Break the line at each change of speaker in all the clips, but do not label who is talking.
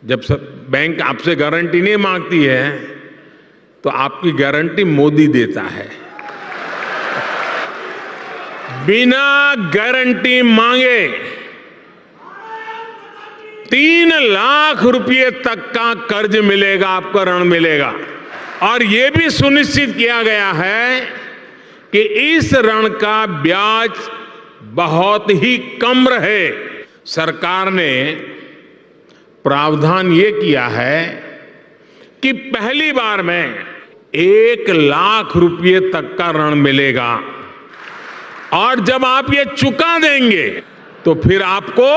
जब सब बैंक आपसे गारंटी नहीं मांगती है तो आपकी गारंटी मोदी देता है। बिना गारंटी मांगे 3 लाख रुपए तक का कर्ज मिलेगा, आपको ऋण मिलेगा। और यह भी सुनिश्चित किया गया है कि इस ऋण का ब्याज बहुत ही कम रहे। सरकार ने प्रावधान ये किया है कि पहली बार में 1 लाख रुपए तक का ऋण मिलेगा और जब आप ये चुका देंगे तो फिर आपको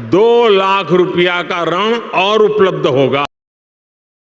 2 लाख रुपया का ऋण और उपलब्ध होगा।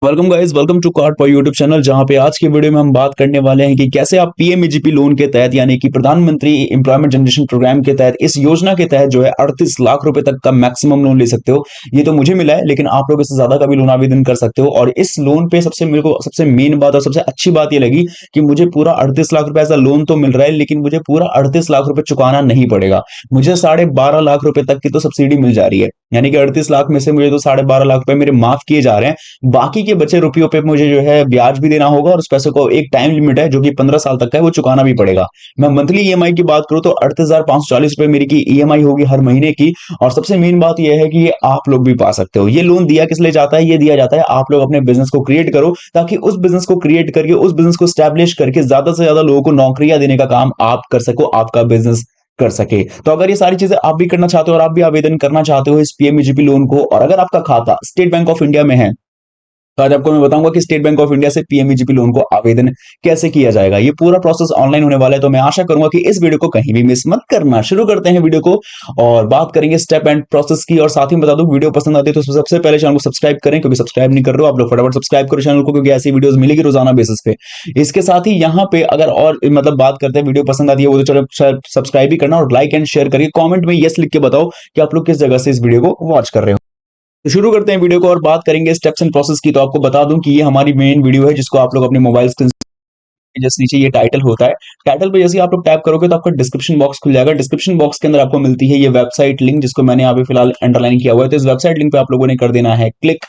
Welcome guys, welcome to card पर यूट्यूब चैनल, जहां पे आज की वीडियो में हम बात करने वाले हैं कि कैसे आप पीएमईजीपी लोन के तहत यानी कि प्रधानमंत्री एम्प्लॉयमेंट जनरेशन प्रोग्राम के तहत इस योजना के तहत जो है 38 लाख रुपए तक का मैक्सिमम लोन ले सकते हो। ये तो मुझे मिला है, लेकिन आप लोग इससे ज्यादा का भी लोन आवेदन कर सकते हो। और इस लोन पे मेरे को सबसे मेन बात और सबसे अच्छी बात ये लगी कि मुझे पूरा 38 लाख रुपए ऐसा लोन तो मिल रहा है, लेकिन मुझे पूरा 38 लाख रुपए चुकाना नहीं पड़ेगा। मुझे 12.5 लाख रुपए तक की तो सब्सिडी मिल जा रही है, यानी कि 38 लाख में से मुझे तो 12.5 लाख रुपए मेरे माफ किए जा रहे हैं। बाकी के बचे रुपयों पे मुझे जो है ब्याज भी देना होगा और उस पैसे को एक टाइम लिमिट है जो कि 15 साल तक का है, वो चुकाना भी पड़ेगा। मैं मंथली ईएमआई की बात करूं तो 38,540 रुपए मेरी की ईएमआई होगी हर महीने की। और सबसे मेन बात यह है कि ये आप लोग भी पा सकते हो। ये लोन दिया किस लिए जाता है? ये दिया जाता है आप लोग अपने बिजनेस को क्रिएट करो, ताकि उस बिजनेस को क्रिएट करके उस बिजनेस को स्टैब्लिश करके ज्यादा से ज्यादा लोगों को नौकरियां देने का काम आप कर सको, आपका बिजनेस कर सके। तो अगर ये सारी चीजें आप भी करना चाहते हो और आप भी आवेदन करना चाहते हो इस पीएमईजीपी लोन को, और अगर आपका खाता स्टेट बैंक ऑफ इंडिया में है, तो आज आपको मैं बताऊंगा कि स्टेट बैंक ऑफ इंडिया से पीएमईजीपी लोन को आवेदन कैसे किया जाएगा। ये पूरा प्रोसेस ऑनलाइन होने वाला है, तो मैं आशा करूंगा कि इस वीडियो को कहीं भी मिस मत करना। शुरू करते हैं वीडियो को और बात करेंगे स्टेप एंड प्रोसेस की। और साथ ही बता दूं, वीडियो पसंद आती है तो सबसे पहले चैनल को सब्सक्राइब करें, क्योंकि सब्सक्राइब नहीं कर रहे हो आप लोग, फटाफट सब्सक्राइब करो चैनल को, क्योंकि ऐसी वीडियोस मिलेगी रोजाना बेसिस पे। इसके साथ ही यहाँ पे अगर और बात करते हैं, वीडियो पसंद आती है वो तो चलो सब्सक्राइब भी करना और लाइक एंड शेयर करके कॉमेंट में यस लिख के बताओ कि आप लोग किस जगह से इस वीडियो को वॉच कर रहे हो। तो शुरू करते हैं वीडियो को और बात करेंगे स्टेप्स एंड प्रोसेस की। तो आपको बता दूं कि ये हमारी मेन वीडियो है, जिसको आप लोग अपने मोबाइल स्क्रीन जस्ट नीचे ये टाइटल होता है। टाइटल पे जैसे आप लोग टैप करोगे तो आपका डिस्क्रिप्शन बॉक्स खुल जाएगा। डिस्क्रिप्शन बॉक्स के अंदर आपको मिलती है ये वेबसाइट लिंक, जिसको मैंने यहाँ पे फिलहाल अंडरलाइन किया हुआ है। तो इस वेबसाइट लिंक पे आप लोगों ने कर देना है क्लिक।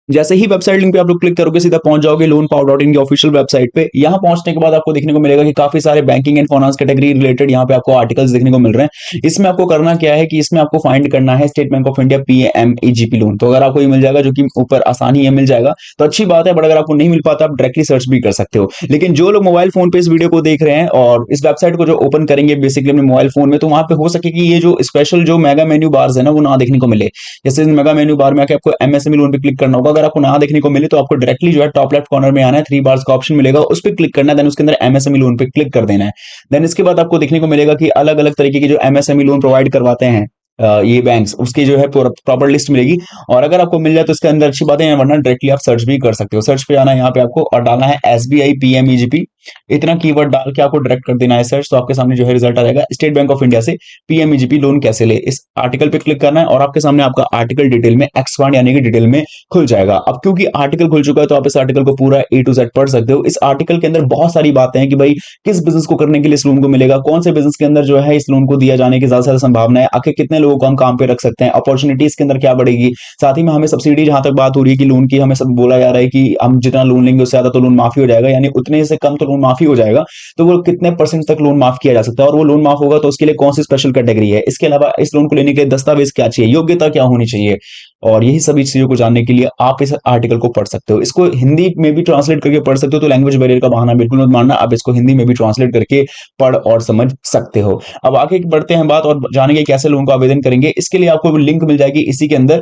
जैसे ही वेबसाइट लिंक पे आप लोग क्लिक करोगे सीधा पहुंच जाओगे loanpow.in की ऑफिशियल वेबसाइट पे। यहां पहुंचने के बाद आपको देखने को मिलेगा कि काफी सारे banking and finance category related यहां पे आपको आर्टिकल्स देखने को मिल रहे हैं। इसमें आपको करना क्या है कि इसमें आपको फाइंड करना है state bank of India PMEGP loan. तो अगर आपको ये मिल जाएगा, जो कि ऊपर आसानी है मिल जाएगा, तो अच्छी बात है। बट अगर आपको नहीं मिल पाता, आप डायरेक्टली सर्च भी कर सकते हो। लेकिन जो लोग मोबाइल फोन पे इस वीडियो को देख रहे हैं और इस वेबसाइट को जो ओपन करेंगे बेसिकली अपने मोबाइल फोन में, तो वहां पे हो सके कि ये जो स्पेशल जो मेगा मेन्यू बार्स है ना, वो ना देखने को मिले। जैसे मेगा मेन्यू बार में आके आपको एमएसएमई लोन पे क्लिक करना होगा। अगर आपको ना देखने को मिले तो आपको डायरेक्टली जो है टॉप लेफ्ट कॉर्नर में आना है, 3 बार्स का ऑप्शन मिलेगा, उस पर क्लिक करना है। देन उसके अंदर एमएसएमई लोन पे क्लिक कर देना है। देन इसके बाद आपको देखने को मिलेगा कि अलग अलग तरीके के जो एमएसएमई लोन प्रोवाइड करवाते हैं ये बैंक्स, उसकी जो है प्रॉपर लिस्ट मिलेगी। और अगर आपको मिल जाए तो इसके अंदर अच्छी बात है, वरना डायरेक्टली आप सर्च भी कर सकते हो। सर्च पे आना है यहाँ पे आपको और डालना है एसबीआई पीएमईजीपी। इतना कीवर्ड डाल के आपको डायरेक्ट कर देना है सर्च, तो आपके सामने जो है रिजल्ट आ जाएगा स्टेट बैंक ऑफ इंडिया से पीएमईजीपी लोन कैसे ले। इस आर्टिकल पे क्लिक करना है और आपके सामने आपका आर्टिकल डिटेल में एक्सपांड यानी कि डिटेल में खुल जाएगा। अब क्योंकि आर्टिकल खुल चुका है तो आप इस आर्टिकल को पूरा ए टू जेड पढ़ सकते हो। इस आर्टिकल के अंदर बहुत सारी बातें हैं कि भाई किस बिजनेस को करने के लिए इस लोन को मिलेगा, कौन से बिजनेस के अंदर जो है इस लोन को दिया जाने की ज्यादा से ज्यादा संभावना है, आखिर कितने लोगों को हम काम पे रख सकते हैं, अपॉर्चुनिटीज के अंदर क्या बढ़ेगी। साथ ही में हमें सब्सिडी, जहां तक बात हो रही है कि लोन की, हमें सब बोला जा रहा है कि हम जितना लोन लेंगे उससे ज्यादा तो लोन माफी हो जाएगा, यानी उतने से कम तो लोन माफी हो जाएगा। तो वो कितने परसेंट तक लोन माफ किया जा सकता है और वो लोन माफ होगा तो उसके लिए कौन सी स्पेशल कैटेगरी है। इसके अलावा इस लोन को लेने के लिए दस्तावेज क्या चाहिए, योग्यता क्या होनी चाहिए, और यही सभी चीजों को जानने के लिए आप इस आर्टिकल को पढ़ सकते हो। इसको हिंदी में भी ट्रांसलेट करके पढ़ सकते हो, तो लैंग्वेज बैरियर का बहाना बिल्कुल मत मानना, आप इसको हिंदी में भी ट्रांसलेट करके पढ़ और समझ सकते हो। अब आगे बढ़ते हैं बात और जानेंगे कैसे लोन को आवेदन करेंगे। इसके लिए आपको लिंक मिल जाएगी इसी के अंदर,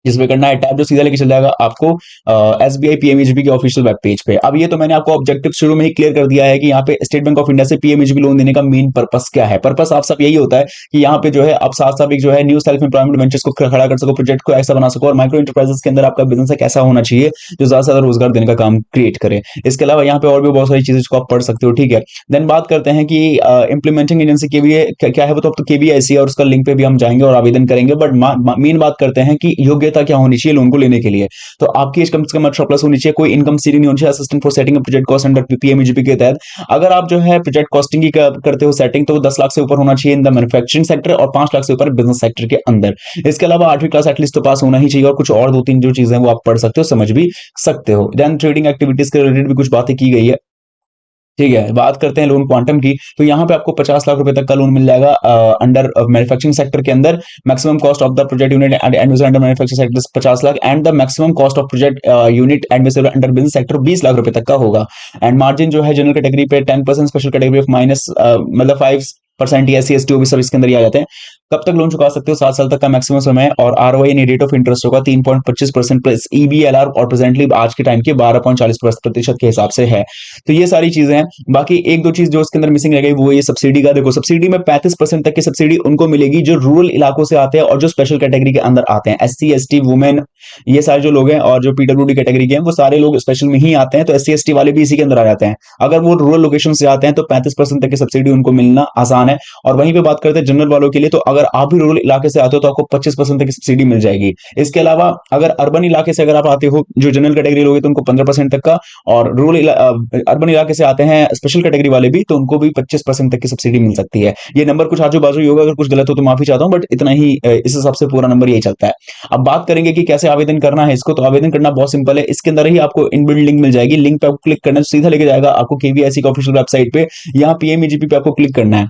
जिसमें करना है टैप, जो सीधा लेके चल जाएगा आपको एसबीआई पीएमईजीपी के ऑफिशियल वेब पेज पे। अब ये तो मैंने आपको ऑब्जेक्टिव शुरू में ही क्लियर कर दिया है कि यहाँ पे स्टेट बैंक ऑफ इंडिया से पीएमईजीपी लोन देने का मेन पर्पस क्या है। पर्पस आप सब यही होता है कि यहाँ पे जो है आप साथ साथ एक जो है न्यू सेल्फ एम्प्लॉयमेंट वेंचर्स को खड़ा कर सको, प्रोजेक्ट को ऐसा बना सको, और माइक्रो इंटरप्राइजेस के अंदर आपका बिजनेस कैसा होना चाहिए जो ज्यादा से ज्यादा रोजगार देने का काम क्रिएट करे। इसके अलावा यहाँ पे और भी बहुत सारी चीजें जिसको आप पढ़ सकते हो, ठीक है। देन बात करते हैं कि इंप्लीमेंटिंग एजेंसी के भी क्या है, वो तो अब तो केवीआईसी है और उसका लिंक पे भी हम जाएंगे और आवेदन करेंगे। बट मेन बात करते हैं कि योग्यता योग्यता क्या होनी चाहिए लोन को लेने के लिए। तो आपकी एज कम से कम 18 प्लस होनी चाहिए, कोई इनकम सीलिंग नहीं होनी चाहिए। Assistant for setting project cost under PMEGP के तहत अगर आप जो है प्रोजेक्ट कॉस्टिंग की करते हो सेटिंग, तो 10 लाख से ऊपर होना चाहिए इन द मैन्युफैक्चरिंग सेक्टर और 5 लाख से ऊपर बिजनेस सेक्टर के अंदर। इसके अलावा 8वीं क्लास एटलीस्ट तो पास होना ही चाहिए, और कुछ और 2-3 जो चीजें वो आप पढ़ सकते हो, समझ भी सकते हो। देन ट्रेडिंग एक्टिविटीज के रिलेटेड भी कुछ बातें की गई है, ठीक है। बात करते हैं लोन क्वांटम की, तो यहाँ पे आपको 50 लाख रुपए तक का लोन मिल जाएगा अंडर मैन्युफैक्चरिंग सेक्टर के अंदर। Maximum cost of the project unit admissible under manufacturing sector 50 lakh, and the maximum cost of project unit admissible under business sector 20 lakh रुपए तक का होगा। एंड मार्जिन जो है जनरल कैटेगरी पे 10%, स्पेशल कैटेगरी ऑफ माइनस मतलब 5% या SC ST OBC सब इसके अंदर ही आ जाते हैं। कब तक लोन चुका सकते हो? 7 साल तक का मैक्सिमम समय, और ROI यानी रेट ऑफ इंटरेस्ट होगा 3.25% प्लस EBLR, और प्रेजेंटली आज के टाइम के 12.40% के हिसाब से है। तो ये सारी चीजें हैं। बाकी एक दो चीज जो इसके अंदर मिसिंग रह गई वो ये सब्सिडी का। देखो सब्सिडी में 35% तक की सब्सिडी उनको मिलेगी जो रूरल इलाकों से आते हैं और जो स्पेशल कैटेगरी के अंदर आते हैं। SC ST वुमेन ये सारे जो लोग हैं और जो PWD कैटेगरी के हैं वो सारे लोग स्पेशल में ही आते हैं, तो SC ST वाले भी इसी के अंदर आ जाते हैं। अगर वो रूरल लोकेशन से आते हैं तो 35% तक की सब्सिडी उनको मिलना आसान है। और वहीं पे बात करते हैं जनरल वालों के लिए, तो अगर आप भी रूरल इलाके से आते हो तो आपको 25% तक की सब्सिडी मिल जाएगी। इसके अलावा अगर अर्बन इलाके से अगर आप आते हो जो जनरल कैटेगरी लोग हैं तो उनको 15% तक का, और रूरल अर्बन इलाके से आते हैं स्पेशल कैटेगरी वाले भी तो उनको भी 25% तक की सब्सिडी मिल सकती है। ये नंबर कुछ आजू बाजू ही होगा, अगर कुछ गलत हो तो माफी चाहता हूं, बट इतना ही इस हिसाब से पूरा नंबर यही चलता है। अब बात करेंगे कि कैसे आवेदन करना है इसको, तो आवेदन करना बहुत सिंपल है। इसके अंदर ही आपको इनबिल्ट लिंक मिल जाएगी, लिंक पे आपको क्लिक करना है सीधा लेके जाएगा आपको KVIC की ऑफिशियल वेबसाइट पे। यहाँ PMEGP पे आपको क्लिक करना है।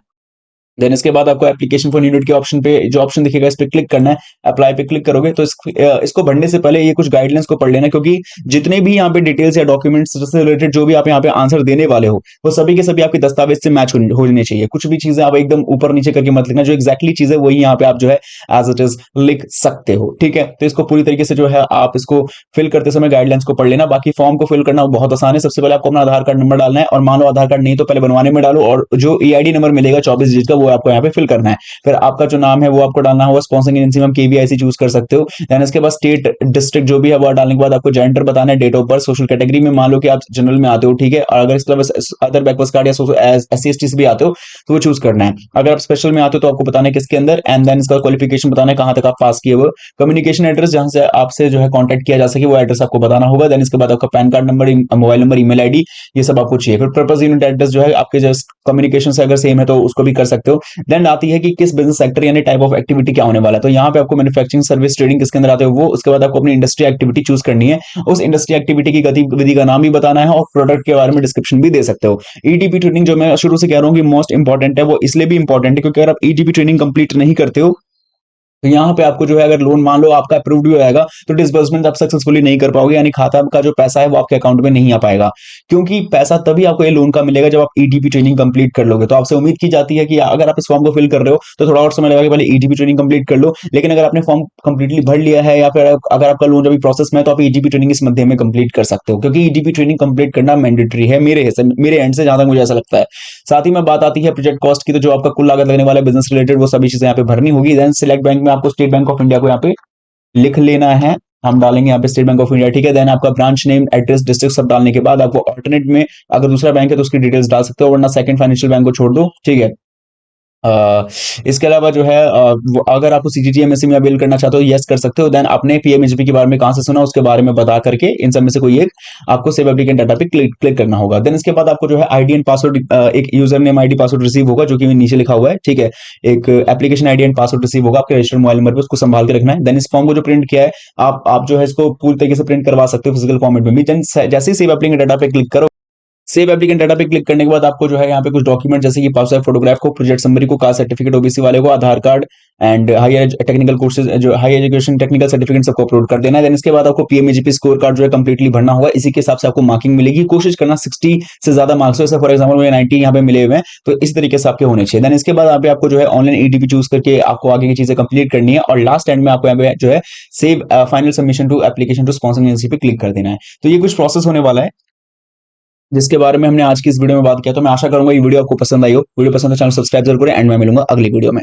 देन इसके बाद आपको एप्लीकेशन फॉर यूनिट के ऑप्शन पे जो ऑप्शन दिखेगा इस पे क्लिक करना है। अप्लाई पे क्लिक करोगे तो इसको भरने से पहले ये कुछ गाइडलाइंस को पढ़ लेना, क्योंकि जितने भी यहाँ पे डिटेल्स या डॉक्यूमेंट्स से रिलेटेड जो भी आप यहाँ पे आंसर देने वाले हो वो सभी के सभी आपके दस्तावेज से मैच होने चाहिए। कुछ भी चीजें आप एकदम ऊपर नीचे करके मत लिखना, जो एक्जैक्टली चीजें वही यहाँ पे आप जो है एज इट इज लिख सकते हो, ठीक है। तो इसको पूरी तरीके से जो है आप इसको फिल करते समय गाइडलाइंस को पढ़ लेना। बाकी फॉर्म को फिल करना बहुत आसान है। सबसे पहले आपको अपना आधार कार्ड नंबर डालना है, और मान लो आधार कार्ड नहीं तो पहले बनवाने में डालो, और जो EID नंबर मिलेगा 24 डिजिट का वो आपको यहाँ पे फिल करना है। फिर आपका जो नाम है वो आपको डालना होगा, स्पॉन्सरिंग एजेंसी में KVIC चूज कर सकते हो। देन इसके बाद स्टेट डिस्ट्रिक्ट जो भी है वो डालने के बाद आपको जेंडर बताना है, date of birth, social category में मान लो कि आप जनरल में आते हो, ठीक है। और अगर इसके अलावा अदर बैकवर्ड कार्ड या SC ST से भी आते हो तो वो चूज करना है। अगर आप स्पेशल में आते हो तो आपको बताना है किसके अंदर, एंड देन इसका क्वालिफिकेशन बताना है कहां तक आप पास किए हो। कम्युनिकेशन एड्रेस जहां से आपसे जो है कॉन्टैक्ट किया जा सके वो एड्रेस आपको बताना होगा। देन इसके बाद आपका pan card number, mobile number, email ID ये सब आपको चाहिए। फिर पर्पस यूनिट एड्रेस जो है आपके जस्ट कम्युनिकेशन से अगर सेम है तो उसको भी कर सकते हो। देन आती है कि किस बिजनेस सेक्टर यानी टाइप ऑफ एक्टिविटी क्या होने वाला है, तो यहाँ पे आपको मैन्युफैक्चरिंग सर्विस ट्रेडिंग किसके अंदर आते हो वो। उसके बाद आपको अपनी इंडस्ट्री एक्टिविटी चूज करनी है, उस इंडस्ट्री एक्टिविटी की गतिविधि का नाम भी बताना है और प्रोडक्ट के बारे में डिस्क्रिप्शन भी दे सकते हो। EDP ट्रेनिंग जो मैं शुरू से कह रहा हूँ कि मोस्ट इंपॉर्टेंट है, वो इसलिए भी इंपॉर्टेंट है क्योंकि अगर आप EDP ट्रेनिंग कंप्लीट नहीं करते हो तो यहाँ पे आपको जो है अगर लोन मान लो आपका अप्रूव्ड भी हो जाएगा तो डिसबर्समेंट आप सक्सेसफुली नहीं कर पाओगे, यानी खाता का जो पैसा है वो आपके अकाउंट में नहीं आ पाएगा। क्योंकि पैसा तभी आपको ये लोन का मिलेगा जब आप EDP ट्रेनिंग कंप्लीट कर लोगे। तो आपसे उम्मीद की जाती है कि अगर आप इस फॉर्म को फिल कर रहे हो तो थोड़ा और समय लगेगा, पहले EDP ट्रेनिंग कंप्लीट कर लो। लेकिन अगर आपने फॉर्म कंप्लीटली भर लिया है या फिर अगर आपका लोन अभी प्रोसेस में है तो आप EDP ट्रेनिंग इस मध्य में कंप्लीट कर सकते हो, क्योंकि EDP ट्रेनिंग कंप्लीट करना मैंडेटरी है मेरे एंड से, जहां तक मुझे ऐसा लगता है। साथ ही में बात आती है प्रोजेक्ट कॉस्ट की, तो जो आपका कुल लागत लगने वाला है बिजनेस रिलेटेड वो सभी चीजें यहाँ पे भरनी होगी। देन सिलेक्ट बैंक में आपको स्टेट बैंक ऑफ इंडिया को यहाँ पे लिख लेना है, हम डालेंगे यहाँ पे स्टेट बैंक ऑफ इंडिया, ठीक है। देन आपका ब्रांच नेम, एड्रेस, डिस्ट्रिक्ट सब डालने के बाद आपको ऑल्टरनेट में अगर दूसरा बैंक है तो उसकी डिटेल्स डाल सकते हो, वरना सेकंड फाइनेंशियल बैंक को छोड़ दो, ठीक है। इसके अलावा जो है अगर आपको CGTMSE में अवेल करना चाहते हो यस कर सकते हो। देन अपने PMEGP के बारे में कहां से सुना उसके बारे में बता करके इन सब में से कोई एक आपको सेव एप्लीकेंट डाटा पे क्लिक करना होगा। देन इसके बाद आपको जो है ID एंड पासवर्ड, एक user name ID password receive होगा जो कि नीचे लिखा हुआ है, ठीक है। एक application ID and password receive होगा आपके रजिस्टर्ड मोबाइल नंबर पे, उसको संभाल के रखना है। देन इस फॉर्म को जो प्रिंट किया है आप जो है इसको पूरी तरीके से प्रिंट करवा सकते हो फिजिकल फॉर्मेट में भी। जैसे ही सेव एप्लीकेंट डाटा पे क्लिक करो, सेव एप्लीकेंट डाटा पे क्लिक करने के बाद आपको जो है यहाँ पे कुछ डॉक्यूमेंट जैसे कि पासपोर्ट फोटोग्राफ को, प्रोजेक्ट समरी को, कास्ट सर्टिफिकेट OBC वाले को, Aadhaar card and higher technical courses जो हाई एजुकेशन टेक्निकल सर्टिफिकेट सबको अपलोड कर देना है। देन इसके बाद आपको PMEGP स्कोर कार्ड जो है कंप्लीटली भरना होगा, इसी के हिसाब से आपको मार्किंग मिलेगी। कोशिश करना 60 से ज्यादा मार्क्स हो, फॉर एग्जाम्पल मुझे 90 यहाँ पे मिले हुए हैं तो इस तरीके से आपके होने चाहिए। देन इसके बाद यहाँ पे आपको जो है ऑनलाइन EDP चूज करके आपको आगे की चीजें कंप्लीट करनी है, और लास्ट एंड में आपको यहाँ पे जो है save final submission to application to sponsoring agency पे क्लिक कर देना है। तो ये कुछ प्रोसेस होने वाला है जिसके बारे में हमने आज की इस वीडियो में बात किया। तो मैं आशा करूंगा ये वीडियो आपको पसंद आई हो। वीडियो पसंद है चैनल सब्सक्राइब जरूर करें, एंड मैं मिलूंगा अगली वीडियो में।